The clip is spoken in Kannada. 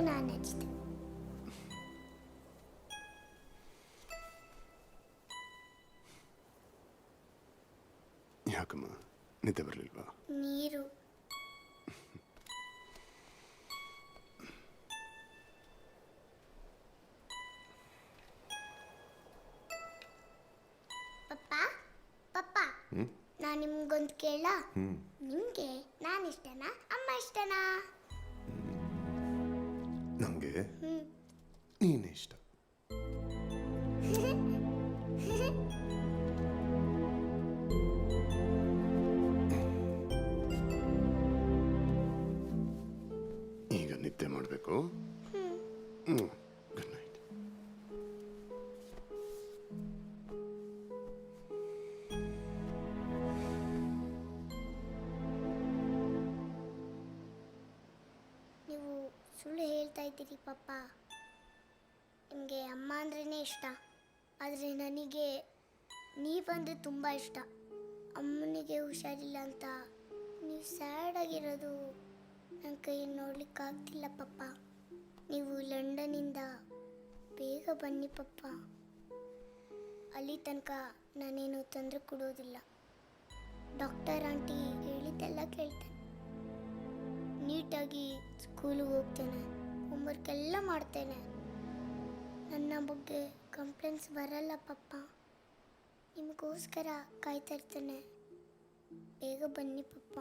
ನಾನು ಹಚ್ಚಿದೆ. ಯಾಕಮ್ಮ ನಿದ್ದೆ ಬರಲಿಲ್ವಾ? ನೀರು. ಪಪ್ಪ ಪಪ್ಪ, ನಾನು ನಿಮ್ಗೊಂದು ಕೇಳ. ನಿಮಗೆ ನಾನು ಇಷ್ಟನಾ ಅಮ್ಮ ಇಷ್ಟನಾ? ನನಗೆ ನೀನೇ ಇಷ್ಟ. ಈಗ ನಿದ್ದೆ ಮಾಡಬೇಕು. Good night. ನೀವು ಸುಳ್ಳು ಹೇಳ್ತಾ ಇದ್ದೀರಿ ಪಪ್ಪ. ನಿಮಗೆ ಅಮ್ಮ ಅಂದ್ರೇ ಇಷ್ಟ, ಆದರೆ ನನಗೆ ನೀವಂದರೆ ತುಂಬ ಇಷ್ಟ. ಅಮ್ಮನಿಗೆ ಹುಷಾರಿಲ್ಲ ಅಂತ ನೀವು ಸ್ಯಾಡ್ ಆಗಿರೋದು ನನ್ನ ಕೈ ನೋಡ್ಲಿಕ್ಕಾಗ್ತಿಲ್ಲ ಪಪ್ಪ. ನೀವು ಲಂಡನ್ನಿಂದ ಬೇಗ ಬನ್ನಿ ಪಪ್ಪ. ಅಲ್ಲಿ ತನಕ ನಾನೇನು ತೊಂದರೆ ಕೊಡೋದಿಲ್ಲ. ಡಾಕ್ಟರ್ ಆಂಟಿ ಹೇಳಿದ್ದೆಲ್ಲ ಕೇಳ್ತೇನೆ. ನೀಟಾಗಿ ಸ್ಕೂಲಿಗೆ ಹೋಗ್ತೇನೆ, ಹೋಮ್ವರ್ಕ್ ಎಲ್ಲ ಮಾಡ್ತೇನೆ. ನನ್ನ ಬಗ್ಗೆ ಕಂಪ್ಲೇಂಟ್ಸ್ ಬರಲ್ಲ ಪಪ್ಪ. ನಿಮಗೋಸ್ಕರ ಕಾಯ್ತಾ ಇರ್ತೇನೆ. ಬೇಗ ಬನ್ನಿ ಪಪ್ಪ.